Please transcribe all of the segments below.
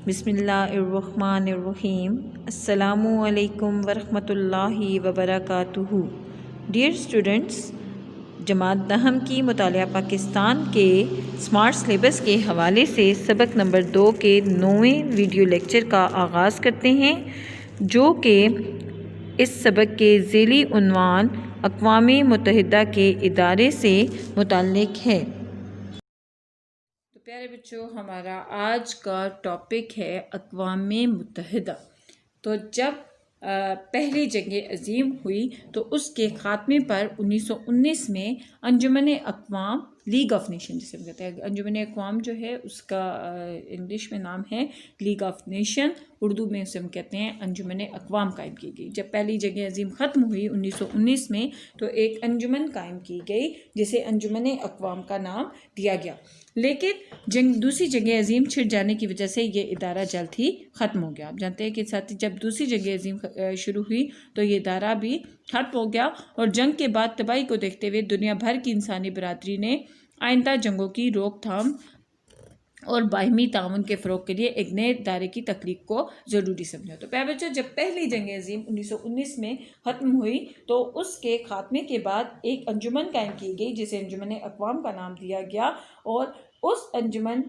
بسم اللہ الرحمن الرحیم۔ السلام علیکم ورحمۃ اللہ وبرکاتہ۔ ڈیئر اسٹوڈنٹس، جماعت دہم کی مطالعہ پاکستان کے اسمارٹ سلیبس کے حوالے سے سبق نمبر 2 کے 9ویں ویڈیو لیکچر کا آغاز کرتے ہیں، جو کہ اس سبق کے ذیلی عنوان اقوام متحدہ کے ادارے سے متعلق ہے۔ پیارے بچوں، ہمارا آج کا ٹاپک ہے اقوام متحدہ۔ تو جب پہلی جنگ عظیم ہوئی تو اس کے خاتمے پر 1919 میں انجمن اقوام، لیگ آف نیشن جسے ہم کہتے ہیں، انجمن اقوام جو ہے اس کا انگلش میں نام ہے لیگ آف نیشن، اردو میں اسے ہم کہتے ہیں انجمن اقوام، قائم کی گئی۔ جب پہلی جنگ عظیم ختم ہوئی 1919 میں تو ایک انجمن قائم کی گئی جسے انجمن اقوام کا نام دیا گیا، لیکن دوسری جنگ عظیم چھڑ جانے کی وجہ سے یہ ادارہ جلد ہی ختم ہو گیا۔ آپ جانتے ہیں کہ ساتھ جب دوسری جنگ عظیم شروع ہوئی تو یہ ادارہ بھی ختم ہو گیا، اور جنگ کے بعد تباہی کو دیکھتے ہوئے دنیا بھر کی انسانی برادری نے آئندہ جنگوں کی روک تھام اور باہمی تعاون کے فروغ کے لیے ایک نئے ادارے کی تخلیق کو ضروری سمجھا۔ تو پیارے بچوں، جب پہلی جنگ عظیم 1919 میں ختم ہوئی تو اس کے خاتمے کے بعد ایک انجمن قائم کی گئی جسے انجمن اقوام کا نام دیا گیا، اور اس انجمن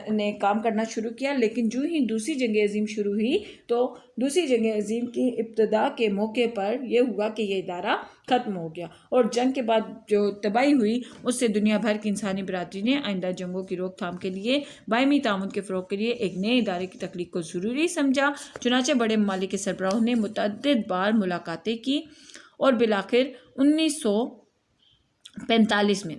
نے کام کرنا شروع کیا۔ لیکن جو ہی دوسری جنگ عظیم شروع ہوئی تو دوسری جنگ عظیم کی ابتدا کے موقع پر یہ ہوا کہ یہ ادارہ ختم ہو گیا، اور جنگ کے بعد جو تباہی ہوئی اس سے دنیا بھر کی انسانی برادری نے آئندہ جنگوں کی روک تھام کے لیے باہمی تعاون کے فروغ کے لیے ایک نئے ادارے کی تخلیق کو ضروری سمجھا۔ چنانچہ بڑے ممالک کے سربراہوں نے متعدد بار ملاقاتیں کی، اور بالآخر 1939 میں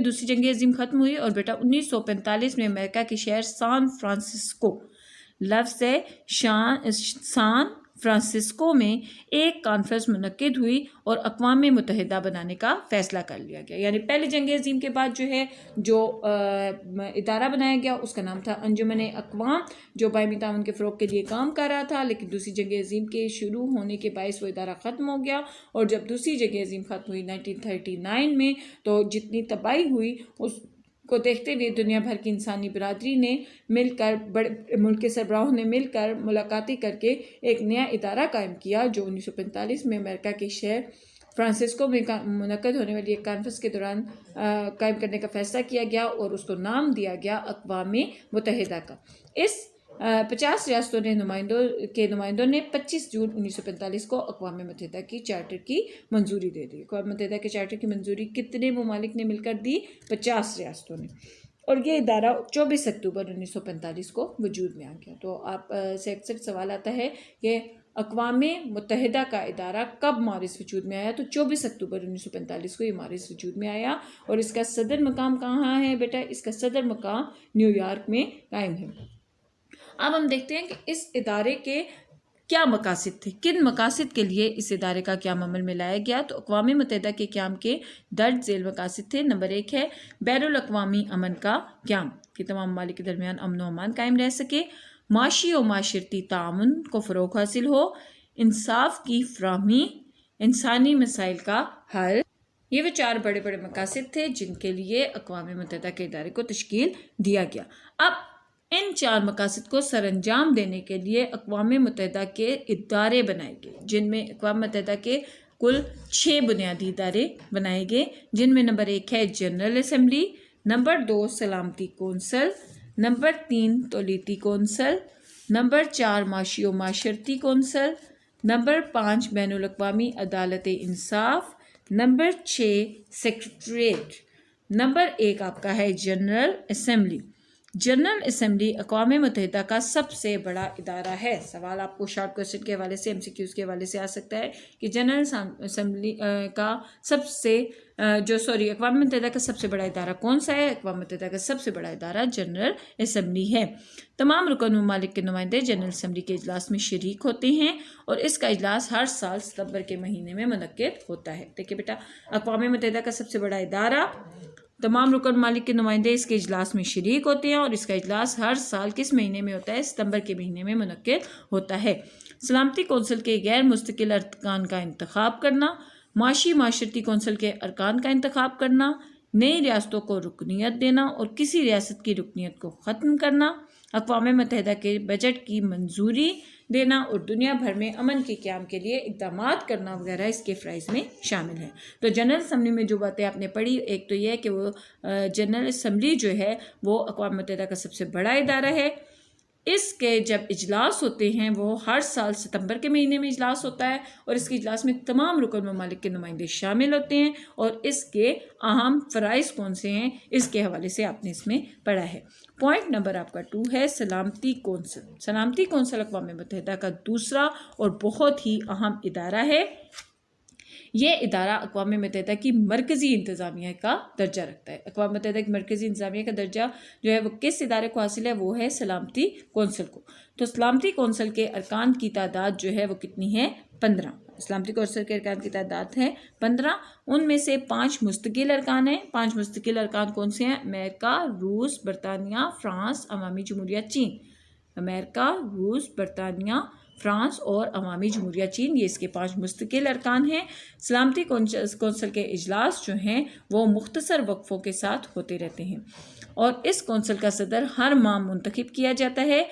دوسری جنگ عظیم ختم ہوئی، اور 1945 میں امریکہ کے شہر سان فرانسسکو، لفظ ہے سان فرانسسکو میں ایک کانفرنس منعقد ہوئی اور اقوام متحدہ بنانے کا فیصلہ کر لیا گیا۔ یعنی پہلی جنگ عظیم کے بعد جو ادارہ بنایا گیا اس کا نام تھا انجمن اقوام، جو باہمی تعاون کے فروغ کے لیے کام کر رہا تھا، لیکن دوسری جنگ عظیم کے شروع ہونے کے باعث وہ ادارہ ختم ہو گیا۔ اور جب دوسری جنگ عظیم ختم ہوئی 1939 میں تو جتنی تباہی ہوئی اس کو دیکھتے ہوئے دنیا بھر کی انسانی برادری نے مل کر، بڑے ملک کے سربراہوں نے مل کر ملاقاتیں کر کے ایک نیا ادارہ قائم کیا، جو 1945 میں امریکہ کے شہر فرانسسکو میں منعقد ہونے والی ایک کانفرنس کے دوران قائم کرنے کا فیصلہ کیا گیا، اور اس کو نام دیا گیا اقوام متحدہ کا۔ اس 50 ریاستوں کے نمائندوں نے 25 جون 1945 کو اقوام متحدہ کی چارٹر کی منظوری دے دی۔ اقوام متحدہ کے چارٹر کی منظوری کتنے ممالک نے مل کر دی؟ 50 ریاستوں نے، اور یہ ادارہ 24 اکتوبر 1945 کو وجود میں آ گیا۔ تو آپ سے اکثر سوال آتا ہے کہ اقوام متحدہ کا ادارہ کب مارس وجود میں آیا؟ تو 24 اکتوبر 1945 کو یہ مارس وجود میں آیا، اور اس کا صدر مقام کہاں ہے بیٹا؟ اس کا صدر مقام نیو یارک میں قائم ہے۔ اب ہم دیکھتے ہیں کہ اس ادارے کے کیا مقاصد تھے، کن مقاصد کے لیے اس ادارے کا قیام عمل میں لایا گیا۔ تو اقوام متحدہ کے قیام کے درج ذیل مقاصد تھے۔ نمبر 1 ہے بین الاقوامی امن کا قیام، کہ تمام ممالک کے درمیان امن و امان قائم رہ سکے، معاشی و معاشرتی تعاون کو فروغ حاصل ہو، انصاف کی فراہمی، انسانی مسائل کا حل۔ یہ وہ 4 بڑے بڑے مقاصد تھے جن کے لیے اقوام متحدہ کے ادارے کو تشکیل دیا گیا۔ اب ان 4 مقاصد کو سر انجام دینے کے لیے اقوام متحدہ کے ادارے بنائے گئے، جن میں اقوام متحدہ کے کل 6 بنیادی ادارے بنائے گئے، جن میں نمبر 1 ہے جنرل اسمبلی، نمبر 2 سلامتی کونسل، نمبر 3 تولیتی کونسل، نمبر 4 معاشی و معاشرتی کونسل، نمبر 5 بین الاقوامی عدالت انصاف، نمبر 6 سیکریٹریٹ، نمبر 1 آپ کا ہے جنرل اسمبلی۔ جنرل اسمبلی اقوام متحدہ کا سب سے بڑا ادارہ ہے۔ سوال آپ کو شارٹ کوسچن کے حوالے سے، MCQs کے حوالے سے آ سکتا ہے کہ جنرل اسمبلی کا اقوام متحدہ کا سب سے بڑا ادارہ کون سا ہے؟ اقوام متحدہ کا سب سے بڑا ادارہ جنرل اسمبلی ہے۔ تمام رکن ممالک کے نمائندے جنرل اسمبلی کے اجلاس میں شریک ہوتے ہیں، اور اس کا اجلاس ہر سال ستمبر کے مہینے میں منعقد ہوتا ہے۔ دیکھیے بیٹا، اقوام متحدہ کا سب سے بڑا ادارہ، تمام رکن ممالک کے نمائندے اس کے اجلاس میں شریک ہوتے ہیں، اور اس کا اجلاس ہر سال کس مہینے میں ہوتا ہے؟ ستمبر کے مہینے میں منعقد ہوتا ہے۔ سلامتی کونسل کے غیر مستقل ارکان کا انتخاب کرنا، معاشی معاشرتی کونسل کے ارکان کا انتخاب کرنا، نئی ریاستوں کو رکنیت دینا اور کسی ریاست کی رکنیت کو ختم کرنا، اقوام متحدہ کے بجٹ کی منظوری دینا اور دنیا بھر میں امن کے قیام کے لیے اقدامات کرنا وغیرہ اس کے فرائض میں شامل ہے۔ تو جنرل اسمبلی میں جو باتیں آپ نے پڑھی، ایک تو یہ ہے کہ وہ جنرل اسمبلی جو ہے وہ اقوام متحدہ کا سب سے بڑا ادارہ ہے۔ اس کے جب اجلاس ہوتے ہیں وہ ہر سال ستمبر کے مہینے میں اجلاس ہوتا ہے، اور اس کے اجلاس میں تمام رکن ممالک کے نمائندے شامل ہوتے ہیں، اور اس کے اہم فرائض کون سے ہیں اس کے حوالے سے آپ نے اس میں پڑھا ہے۔ پوائنٹ نمبر آپ کا 2 ہے سلامتی کونسل۔ سلامتی کونسل اقوام متحدہ کا دوسرا اور بہت ہی اہم ادارہ ہے۔ یہ ادارہ اقوام متحدہ کی مرکزی انتظامیہ کا درجہ رکھتا ہے۔ اقوام متحدہ کی مرکزی انتظامیہ کا درجہ جو ہے وہ کس ادارے کو حاصل ہے؟ وہ ہے سلامتی کونسل کو۔ تو سلامتی کونسل کے ارکان کی تعداد جو ہے وہ کتنی ہے؟ 15۔ سلامتی کونسل کے ارکان کی تعداد ہے 15۔ ان میں سے 5 مستقل ارکان ہیں۔ 5 مستقل ارکان کون سے ہیں؟ امریکہ، روس، برطانیہ، فرانس، عوامی جمہوریہ چین۔ امریکہ، روس، برطانیہ، فرانس اور عوامی جمہوریہ چین، یہ اس کے 5 مستقل ارکان ہیں۔ سلامتی کونسل کے اجلاس جو ہیں وہ مختصر وقفوں کے ساتھ ہوتے رہتے ہیں، اور اس کونسل کا صدر ہر ماہ منتخب کیا جاتا ہے۔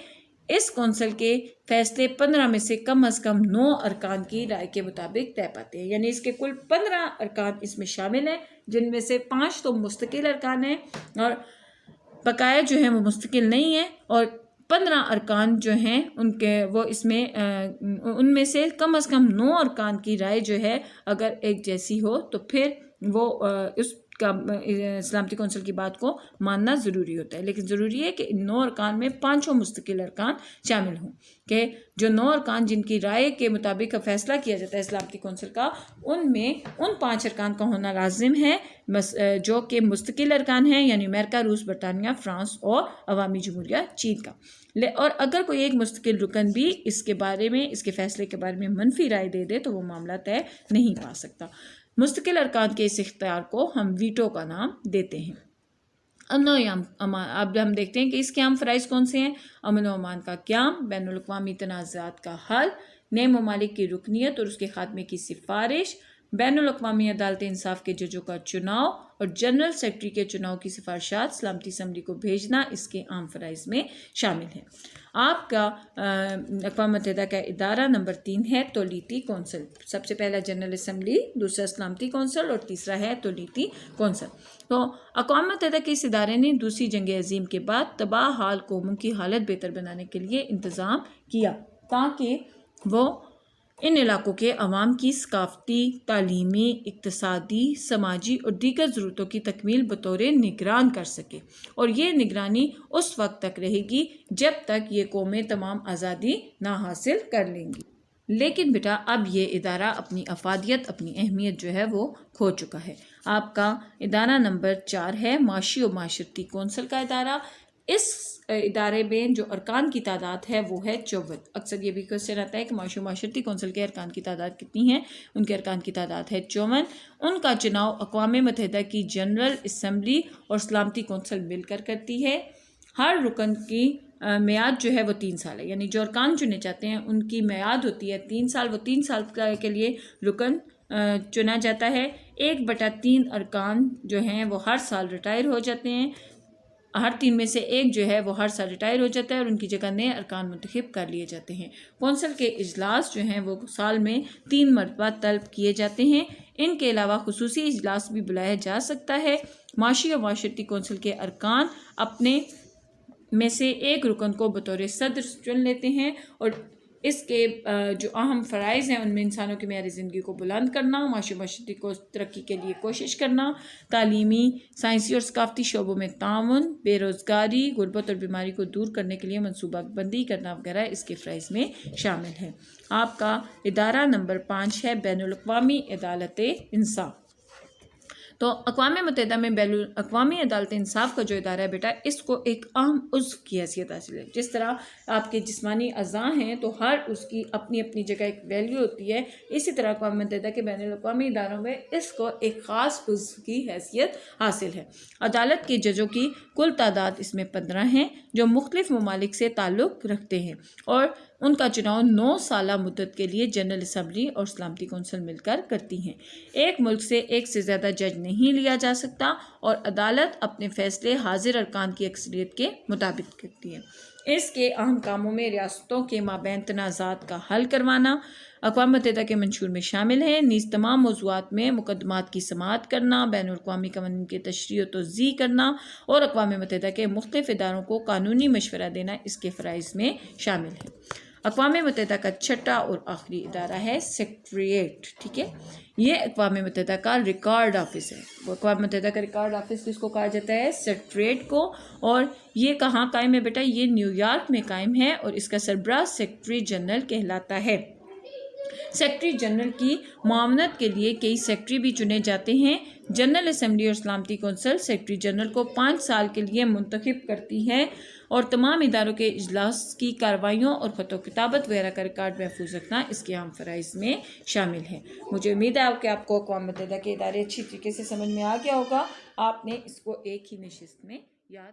اس کونسل کے فیصلے 15 میں سے کم از کم 9 ارکان کی رائے کے مطابق طے پاتے ہیں، یعنی اس کے کل 15 ارکان اس میں شامل ہیں، جن میں سے 5 تو مستقل ارکان ہیں اور بقایا جو ہیں وہ مستقل نہیں ہیں، اور 15 ارکان جو ہیں ان کے وہ اس میں ان میں سے کم از کم 9 ارکان کی رائے جو ہے اگر ایک جیسی ہو تو پھر وہ اس کا سلامتی کونسل کی بات کو ماننا ضروری ہوتا ہے، لیکن ضروری ہے کہ ان 9 ارکان میں 5 مستقل ارکان شامل ہوں، کہ جو 9 ارکان جن کی رائے کے مطابق فیصلہ کیا جاتا ہے سلامتی کونسل کا، ان میں ان 5 ارکان کا ہونا لازم ہے جو کہ مستقل ارکان ہیں، یعنی امریکہ، روس، برطانیہ، فرانس اور عوامی جمہوریہ چین کا۔ اور اگر کوئی ایک مستقل رکن بھی اس کے بارے میں، اس کے فیصلے کے بارے میں منفی رائے دے دے تو وہ معاملہ طے نہیں پا سکتا۔ مستقل ارکان کے اس اختیار کو ہم ویٹو کا نام دیتے ہیں۔ اب ہم دیکھتے ہیں کہ اس کے عام فرائض کون سے ہیں۔ امن و امان کا قیام، بین الاقوامی تنازعات کا حل، نئے ممالک کی رکنیت اور اس کے خاتمے کی سفارش، بین الاقوامی عدالت انصاف کے ججوں کا چناؤ اور جنرل سیکرٹری کے چناؤ کی سفارشات سلامتی اسمبلی کو بھیجنا اس کے عام فرائض میں شامل ہیں۔ آپ کا اقوام متحدہ کا ادارہ نمبر 3 ہے تولیتی کونسل۔ سب سے پہلا جنرل اسمبلی، دوسرا سلامتی کونسل اور تیسرا ہے تولیتی کونسل۔ تو اقوام متحدہ کے اس ادارے نے دوسری جنگ عظیم کے بعد تباہ حال قوموں کی حالت بہتر بنانے کے لیے انتظام کیا تاکہ وہ ان علاقوں کے عوام کی ثقافتی، تعلیمی، اقتصادی، سماجی اور دیگر ضرورتوں کی تکمیل بطور نگران کر سکے، اور یہ نگرانی اس وقت تک رہے گی جب تک یہ قومیں تمام آزادی نہ حاصل کر لیں گی۔ لیکن بیٹا اب یہ ادارہ اپنی افادیت، اپنی اہمیت جو ہے وہ کھو چکا ہے۔ آپ کا ادارہ نمبر 4 ہے معاشی و معاشرتی کونسل کا ادارہ۔ اس ادارے میں جو ارکان کی تعداد ہے وہ ہے 54۔ اکثر یہ بھی کوشچن آتا ہے کہ معاشی و معاشرتی کونسل کے ارکان کی تعداد کتنی ہے؟ ان کے ارکان کی تعداد ہے 54۔ ان کا چناؤ اقوام متحدہ کی جنرل اسمبلی اور سلامتی کونسل مل کر کرتی ہے۔ ہر رکن کی میعاد جو ہے وہ 3 سال ہے، یعنی جو ارکان چنے جاتے ہیں ان کی میعاد ہوتی ہے 3 سال، وہ 3 سال کے لیے رکن چنا جاتا ہے۔ 1/3 ارکان جو ہیں وہ ہر سال ریٹائر ہو جاتے ہیں، ہر 3 میں سے ایک جو ہے وہ ہر سال ریٹائر ہو جاتا ہے اور ان کی جگہ نئے ارکان منتخب کر لیے جاتے ہیں۔ کونسل کے اجلاس جو ہیں وہ سال میں 3 مرتبہ طلب کیے جاتے ہیں۔ ان کے علاوہ خصوصی اجلاس بھی بلایا جا سکتا ہے۔ معاشی و معاشرتی کونسل کے ارکان اپنے میں سے ایک رکن کو بطور صدر چن لیتے ہیں، اور اس کے جو اہم فرائض ہیں ان میں انسانوں کی معیاری زندگی کو بلند کرنا، معاشی و معاشرتی کو ترقی کے لیے کوشش کرنا، تعلیمی، سائنسی اور ثقافتی شعبوں میں تعاون، بے روزگاری، غربت اور بیماری کو دور کرنے کے لیے منصوبہ بندی کرنا وغیرہ اس کے فرائض میں شامل ہے۔ آپ کا ادارہ نمبر 5 ہے بین الاقوامی عدالت انصاف۔ تو اقوام متحدہ میں بین الاقوامی عدالت انصاف کا جو ادارہ ہے بیٹا، اس کو ایک اہم عضو کی حیثیت حاصل ہے۔ جس طرح آپ کے جسمانی اعضاء ہیں تو ہر اس کی اپنی اپنی جگہ ایک ویلیو ہوتی ہے، اسی طرح اقوام متحدہ کے بین الاقوامی اداروں میں اس کو ایک خاص عضو کی حیثیت حاصل ہے۔ عدالت کے ججوں کی کل تعداد اس میں 15 ہیں جو مختلف ممالک سے تعلق رکھتے ہیں، اور ان کا چناؤ 9 سالہ مدت کے لیے جنرل اسمبلی اور سلامتی کونسل مل کر کرتی ہیں۔ ایک ملک سے ایک سے زیادہ جج نہیں لیا جا سکتا، اور عدالت اپنے فیصلے حاضر ارکان کی اکثریت کے مطابق کرتی ہے۔ اس کے اہم کاموں میں ریاستوں کے مابین تنازعات کا حل کروانا اقوام متحدہ کے منشور میں شامل ہے، نیز تمام موضوعات میں مقدمات کی سماعت کرنا، بین الاقوامی قوانین کی تشریح و توضیح کرنا اور اقوام متحدہ کے مختلف اداروں کو قانونی مشورہ دینا اس کے فرائض میں شامل ہے۔ اقوام متحدہ کا چھٹا اور آخری ادارہ ہے سیکریٹریٹ، ٹھیک ہے، یہ اقوام متحدہ کا ریکارڈ آفس ہے۔ اقوام متحدہ کا ریکارڈ آفس کس کو کہا جاتا ہے؟ سیکریٹریٹ کو، اور یہ کہاں قائم ہے بیٹا؟ یہ نیو یارک میں قائم ہے اور اس کا سربراہ سیکریٹری جنرل کہلاتا ہے۔ سیکریٹری جنرل کی معاونت کے لیے کئی سیکریٹری بھی چنے جاتے ہیں۔ جنرل اسمبلی اور سلامتی کونسل سیکریٹری جنرل کو 5 سال کے لیے منتخب کرتی ہے اور تمام اداروں کے اجلاس کی کارروائیوں اور خط و کتابت وغیرہ کا ریکارڈ محفوظ رکھنا اس کے اہم فرائض میں شامل ہے۔ مجھے امید ہے کہ آپ کو اقوام متحدہ کے ادارے اچھی طریقے سے سمجھ میں آ گیا ہوگا۔ آپ نے اس کو ایک ہی نشست میں یاد